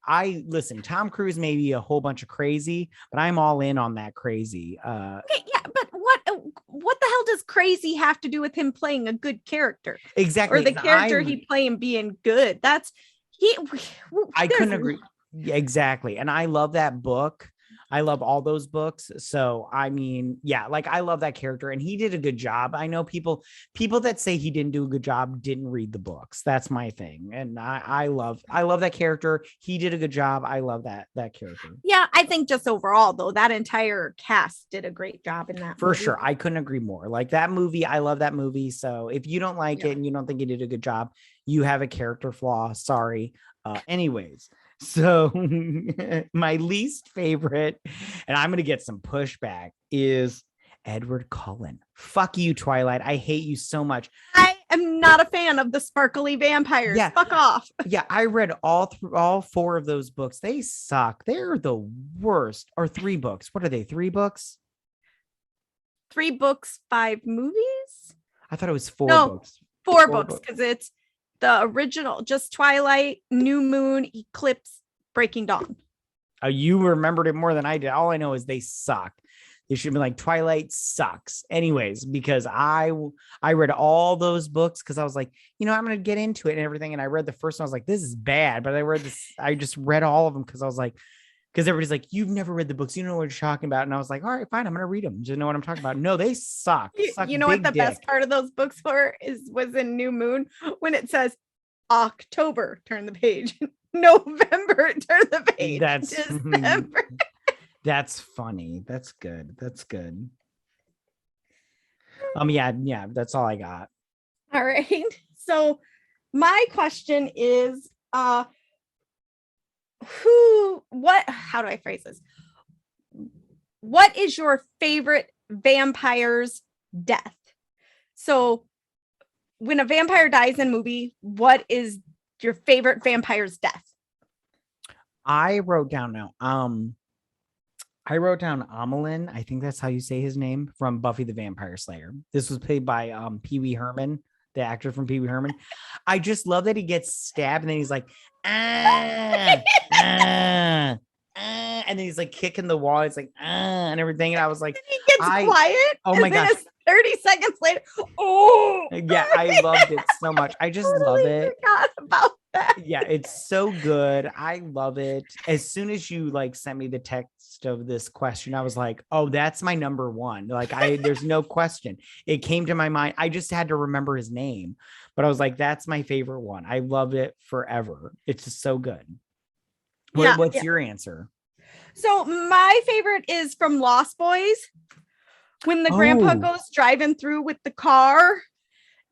listen, Tom Cruise may be a whole bunch of crazy, but I'm all in on that crazy. Okay, yeah, but what the hell does crazy have to do with him playing a good character? Exactly. Or the character he playing being good? I couldn't agree. Yeah, exactly. And I love that book. I love all those books. So, I mean, yeah, like I love that character and he did a good job. I know people that say he didn't do a good job didn't read the books. That's my thing. And I love that character. He did a good job. I love that character. Yeah, I think just overall though, that entire cast did a great job in that movie. For sure. I couldn't agree more. Like that movie, I love that movie. So if you don't like it and you don't think he did a good job, you have a character flaw. Sorry. Anyways. So my least favorite, and I'm going to get some pushback, is Edward Cullen. Fuck you, Twilight. I hate you so much. I am not a fan of the sparkly vampires. Yeah. Fuck off. Yeah, I read all 4 of those books. They suck. They're the worst. Or 3 books. What are they? 3 books? 3 books, 5 movies? I thought it was 4 books. 4 books, because it's the original, just Twilight, New Moon, Eclipse, Breaking Dawn. You remembered it more than I did. All I know is they suck. They should be like Twilight sucks. Anyways, because I read all those books because I was like, I'm going to get into it and everything. And I read the first one. I was like, this is bad. But I just read all of them because I was like, because everybody's like, you've never read the books. You don't know what you're talking about. And I was like, all right, fine. I'm going to read them. Do you know what I'm talking about? No, they suck. You know what the best part of those books was in New Moon when it says October, turn the page. November, turn the page. December. That's funny. That's good. Yeah, that's all I got. All right. So my question is, how do I phrase this? What is your favorite vampire's death? So when a vampire dies in a movie, what is your favorite vampire's death? I wrote down Amelin. I think that's how you say his name, from Buffy the Vampire Slayer. This was played by Pee Wee Herman, the actor from Pee Wee Herman. I just love that he gets stabbed and then he's like, and then he's like kicking the wall. It's like, and everything. And I was like, he gets quiet. Oh my gosh. 30 seconds later, oh Yeah, I loved it so much. I just love it. Forgot about that. Yeah, it's so good. I love it. As soon as you like sent me the text of this question, I was like, oh, that's my number one. Like, there's no question. It came to my mind. I just had to remember his name, but I was like, that's my favorite one. I love it forever. It's just so good. What's your answer? So my favorite is from Lost Boys, when the grandpa goes driving through with the car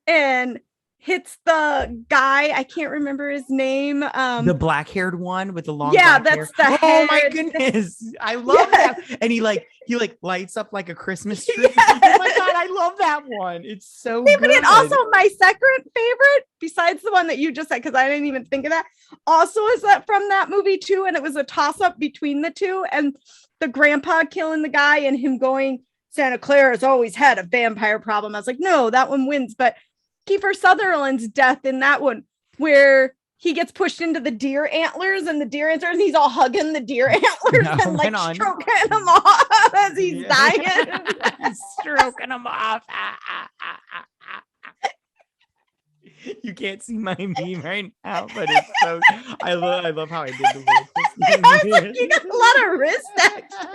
and hits the guy. I can't remember his name. The black-haired one with the long that's hair. the head. Oh my goodness. I love that. And he lights up like a Christmas tree. Yes. Oh my God, I love that one. It's so good. And also my second favorite, besides the one that you just said, because I didn't even think of that, also is that from that movie too. And it was a toss-up between the two, and the grandpa killing the guy and him going, Santa Clara has always had a vampire problem. I was like, no, that one wins. But Kiefer Sutherland's death in that one, where he gets pushed into the deer antlers and he's all hugging the deer antlers and like stroking them off as he's dying. Stroking them off. You can't see my meme right now, but it's so I love how I did the little I was like, you got a lot of wrist action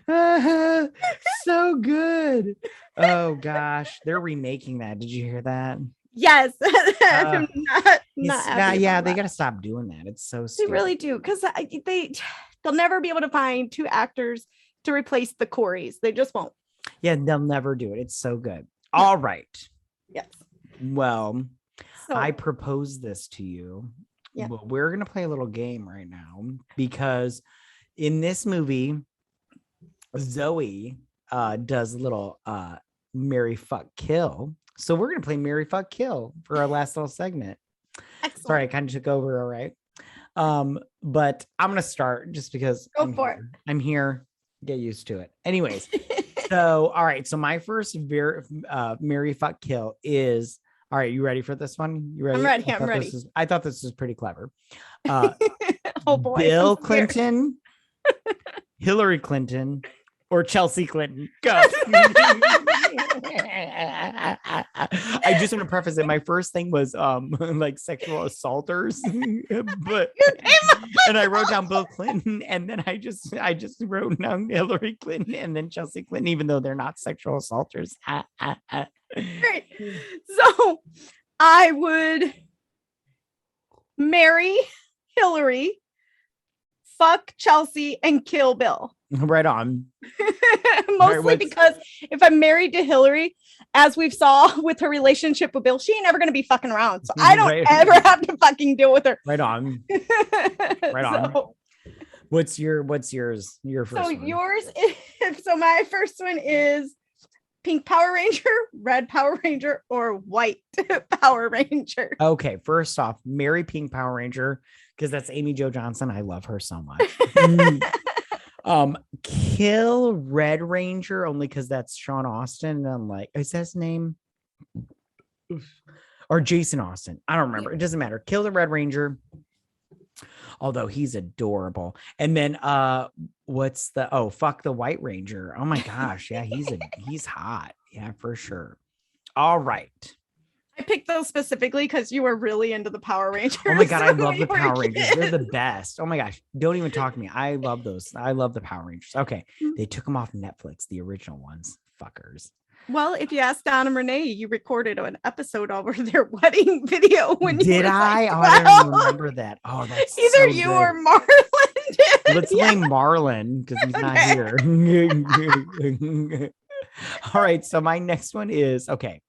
there. So good. Oh gosh, they're remaking that. Did you hear that? Yes. I'm not yeah, they gotta stop doing that. It's so stupid. They really do, because they'll never be able to find two actors to replace the Coreys. They just won't. Yeah, they'll never do it. It's so good. All right. Yes. Well, I propose this to you. Yeah. Well, we're gonna play a little game right now, because in this movie, Zoe does a little marry, fuck, kill. So we're gonna play marry, fuck, kill for our last little segment. Excellent. Sorry, I kind of took over. All right. But I'm gonna start just because I'm here. Get used to it. Anyways, so all right. So my first marry, fuck, kill is, all right. You ready for this one? You ready? I'm ready. I'm ready. I thought this was pretty clever. Oh boy. Bill Clinton, Hillary Clinton, or Chelsea Clinton. Go. I just want to preface it. My first thing was like sexual assaulters, but and I wrote down Bill Clinton, and then I just wrote down Hillary Clinton and then Chelsea Clinton, even though they're not sexual assaulters. Great. So I would marry Hillary, fuck Chelsea, and kill Bill. Right on. Mostly because if I'm married to Hillary, as we've saw with her relationship with Bill, she ain't never going to be fucking around. So I don't ever have to fucking deal with her. Right on. Right on. What's yours? Your first one. Yours is, so my first one is pink Power Ranger, red Power Ranger, or white Power Ranger. Okay, first off, marry pink Power Ranger, because that's Amy Jo Johnson. I love her so much. Kill Red Ranger only because that's Sean Austin, and I'm like, is that his name? Or Jason Austin? I don't remember. It doesn't matter. Kill the Red Ranger, although he's adorable. And then fuck the White Ranger. Oh my gosh, yeah, he's hot. Yeah, for sure. All right. I picked those specifically because you were really into the Power Rangers. Oh my God, I love the Power Rangers. They're the best. Oh my gosh, don't even talk to me. I love those. I love the Power Rangers. Okay, they took them off Netflix, the original ones. Fuckers. Well, if you ask Don and Renee, you recorded an episode over their wedding video when you did were I? Like, oh, I don't even remember that. Oh, that's either so you good. or Marlon did. Let's blame Marlon because he's not here. All right, so my next one is okay.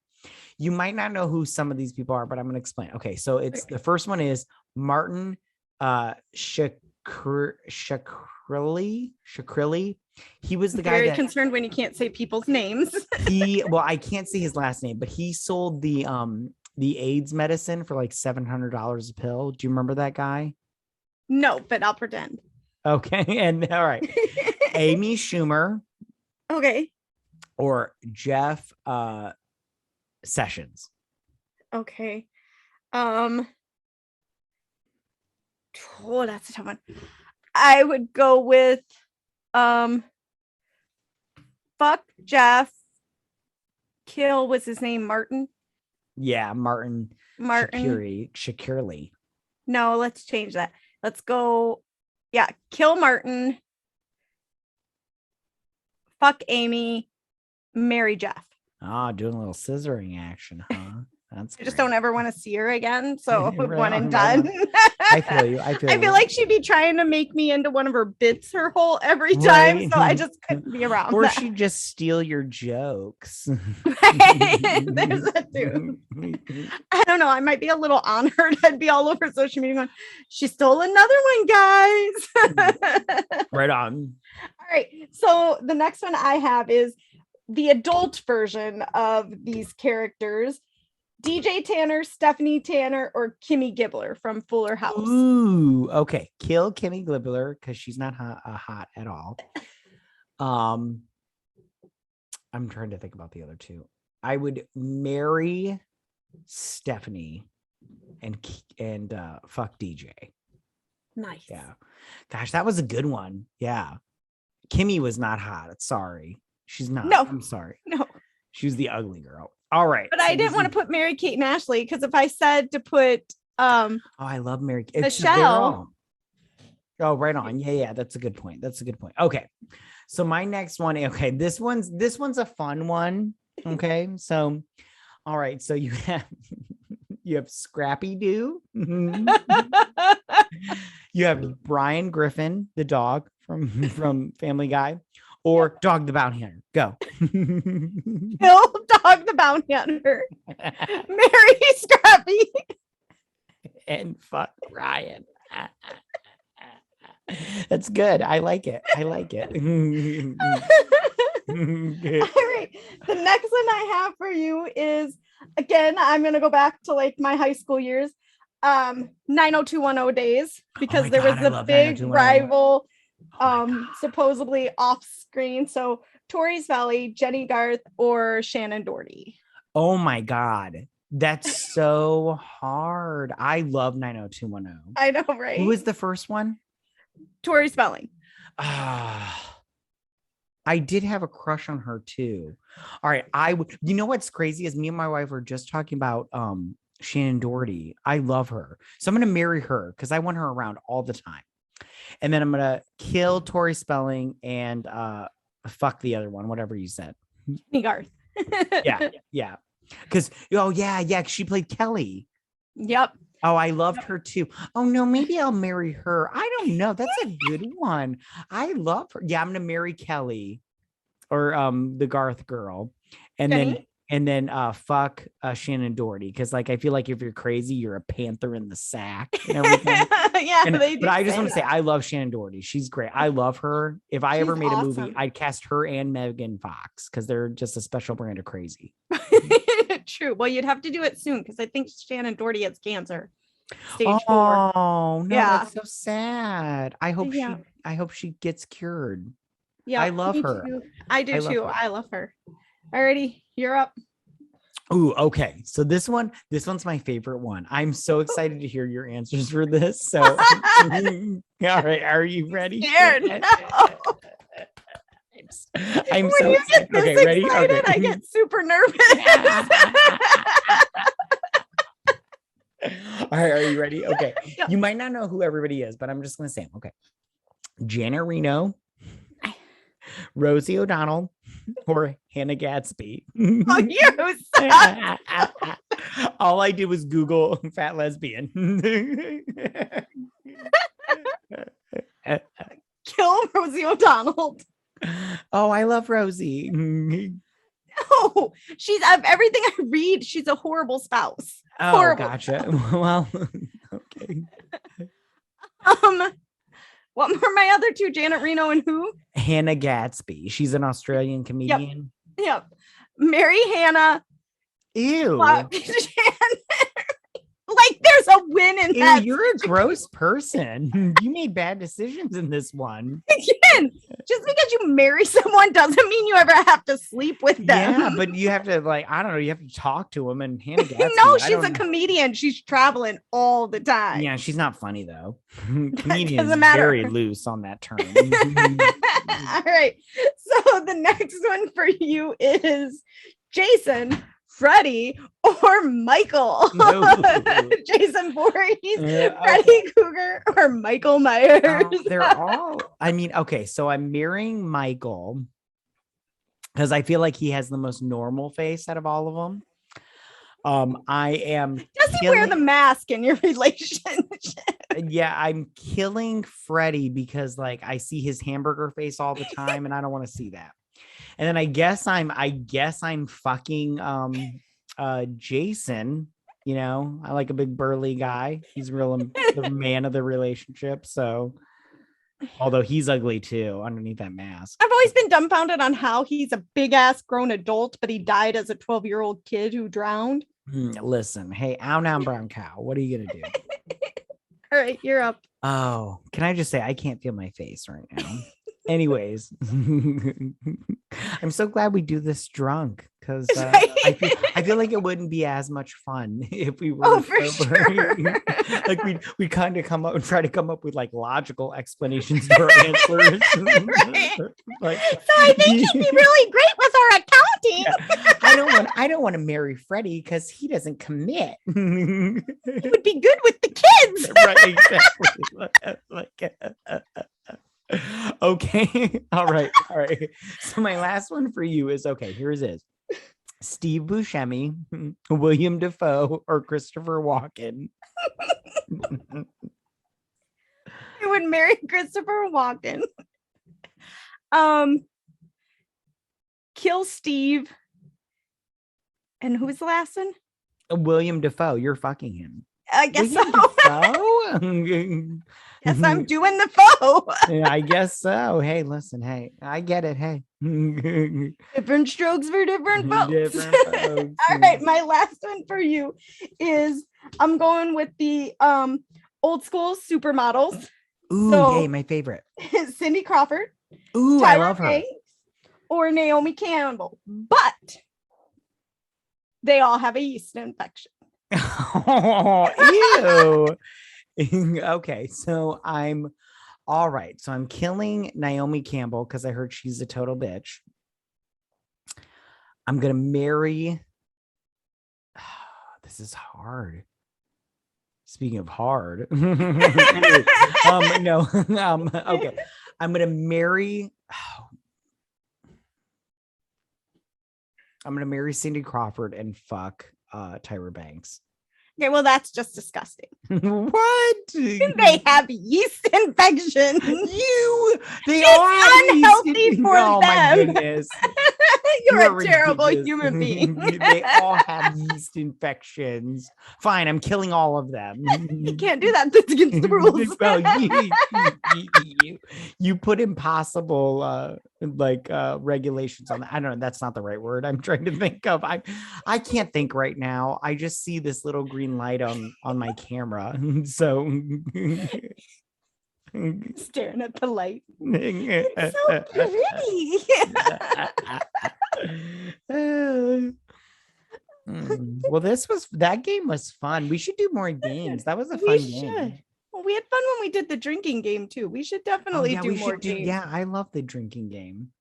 You might not know who some of these people are, but I'm going to explain. Okay, so the first one is Martin Shkreli. He was the guy very concerned when you can't say people's names. I can't see his last name, but he sold the AIDS medicine for like $700 a pill. Do you remember that guy? No, but I'll pretend. Okay, and all right. Amy Schumer. Okay. Or Jeff Sessions. Okay. Oh, that's a tough one. I would go with fuck Jeff. Kill, was his name Martin? Yeah, Martin. Shakirley. No, let's change that. Let's go. Yeah, kill Martin. Fuck Amy. Marry Jeff. Doing a little scissoring action, huh? That's I just don't ever want to see her again. So Right one and on, done. I feel you. I feel like she'd be trying to make me into one of her bits every time. Right. So I just couldn't be around. Or she'd just steal your jokes. There's that too. I don't know. I might be a little honored. I'd be all over social media going, she stole another one, guys. Right on. All right. So the next one I have is the adult version of these characters. DJ Tanner, Stephanie Tanner, or Kimmy Gibbler from Fuller House. Ooh, okay. Kill Kimmy Gibbler because she's not hot at all. I'm trying to think about the other two. I would marry Stephanie and fuck DJ. Nice. Yeah. Gosh, that was a good one. Yeah. Kimmy was not hot. Sorry. She's not. No. I'm sorry. No. She was the ugly girl. All right. But I didn't want to put Mary Kate and Ashley because if I said to put I love Mary Kate. Michelle. Oh, right on. Yeah. That's a good point. Okay. So my next one. Okay, this one's a fun one. Okay. So all right. So you have Scrappy Doo. You have Brian Griffin, the dog from Family Guy. Or Dog the Bounty Hunter. Go. Kill Dog the Bounty Hunter. Marry Scrappy. And fuck Ryan. That's good. I like it. All right. The next one I have for you is, again, I'm going to go back to like my high school years. 90210 days, because there was a big rival supposedly off screen. So Tori's Valley, Jenny Garth, or Shannon Doherty. Oh my God. That's so hard. I love 90210. I know, right? Who was the first one? Tori Spelling. I did have a crush on her too. All right. You know what's crazy is me and my wife were just talking about Shannon Doherty. I love her. So I'm going to marry her because I want her around all the time. And then I'm going to kill Tori Spelling and fuck the other one, whatever you said. Garth. Yeah. Because, she played Kelly. Yep. Oh, I loved her too. Oh, no, maybe I'll marry her. I don't know. That's a good one. I love her. Yeah, I'm going to marry Kelly or the Garth girl. And Jenny? then fuck Shannon Doherty. Because like I feel like if you're crazy, you're a panther in the sack and everything. Yeah, but I just want to say I love Shannon Doherty. She's great. I love her. If I ever made a movie, I'd cast her and Megan Fox because they're just a special brand of crazy. True. Well, you'd have to do it soon because I think Shannon Doherty has cancer. Stage 4. Oh no, that's so sad. I hope she gets cured. Yeah, I love her. Too. I do too. I love her. Alrighty, you're up. Ooh, okay. So this one's my favorite one. I'm so excited to hear your answers for this. So all right, are you ready? Scared. No. I'm when so you excited. get this Okay, ready? excited, Okay. I get super nervous. All right, are you ready? Okay. Yep. You might not know who everybody is, but I'm just gonna say them. Okay. Janet Reno, Rosie O'Donnell, or Hannah Gadsby. Oh, you suck. All I did was Google fat lesbian. Kill Rosie O'Donnell. Oh, I love Rosie. Oh, she's of everything I read, she's a horrible spouse. Oh, Horrible. gotcha. Well, okay. What were my other two? Janet Reno and who? Hannah Gadsby. She's an Australian comedian. Yep. Marry Hannah. Ew. Like there's a win in Ew, that. you're a gross person. You made bad decisions in this one. Yeah, Listen, just because you marry someone doesn't mean you ever have to sleep with them. Yeah, but you have to like, I don't know, you have to talk to him and Hannah Gadsby. No, she's a comedian. She's traveling all the time. Yeah, she's not funny though. Comedian is matter. very loose on that term. All right. So the next one for you is Jason, Freddy, or Michael. Jason Voorhees, Freddy Krueger, or Michael Myers. They're all, I mean, okay, so I'm marrying Michael because I feel like he has the most normal face out of all of them. I am. Does he wear the mask in your relationship? Yeah, I'm killing Freddy because like I see his hamburger face all the time, and I don't want to see that. And then I guess I'm fucking Jason. You know, I like a big burly guy. He's real the man of the relationship. So, although he's ugly too underneath that mask. I've always been dumbfounded on how he's a big ass grown adult, but he died as a 12-year-old kid who drowned. Listen, hey, ow now brown cow. What are you gonna do? All right, you're up. Oh, can I just say I can't feel my face right now. Anyways, I'm so glad we do this drunk because I feel like it wouldn't be as much fun if we were sober. Sure. Like we kind of come up and try to come up with like logical explanations to our answers. Right. Like, so I think he'd be really great with our accounting. Yeah. I don't want to marry Freddie because he doesn't commit. He would be good with the kids. Right, exactly. Okay. All right. So my last one for you is here's it. Steve Buscemi, William Dafoe, or Christopher Walken. I would marry Christopher Walken. Kill Steve. And who's the last one? William Dafoe. You're fucking him. I guess William so. Yes, I'm doing the foe. Yeah, I guess so. Hey, listen. Hey, I get it. Hey. Different strokes for different folks. All right, my last one for you is I'm going with the old school supermodels. Ooh, so, yay, my favorite. Cindy Crawford. Ooh, Tyra I love her. Banks, or Naomi Campbell. But they all have a yeast infection. Oh, ew. Okay, so I'm all right. So I'm killing Naomi Campbell because I heard she's a total bitch. I'm gonna marry. This is hard. Speaking of hard, okay. I'm gonna marry. I'm gonna marry Cindy Crawford and fuck Tyra Banks. Okay, well, that's just disgusting. What? They have yeast infection. They are unhealthy for them. My goodness. You're a terrible human being. They all have yeast infections. Fine, I'm killing all of them. You can't do that. That's against the rules. Well, you put impossible regulations on that. I don't know. That's not the right word I'm trying to think of. I can't think right now. I just see this little green light on my camera. So staring at the light. It's so pretty. Well, that game was fun. We should do more games. That was a fun game. Well, we had fun when we did the drinking game too. We should definitely do more games. Yeah, I love the drinking game.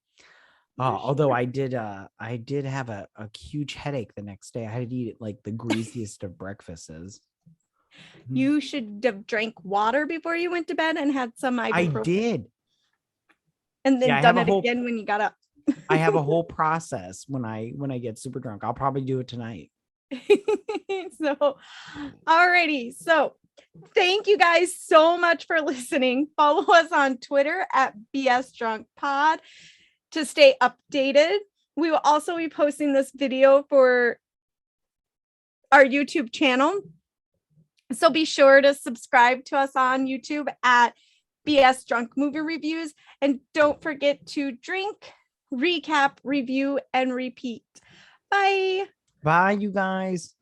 Although I did have a huge headache the next day. I had to eat like the greasiest of breakfasts. You should have drank water before you went to bed and had some ibuprofen. I did. And then done it again when you got up. I have a whole process when I get super drunk. I'll probably do it tonight. So, alrighty. So thank you guys so much for listening. Follow us on Twitter at BS Drunk Pod to stay updated. We will also be posting this video for our YouTube channel. So be sure to subscribe to us on YouTube at BS Drunk Movie Reviews. And don't forget to drink, recap, review, and repeat. Bye. Bye, you guys.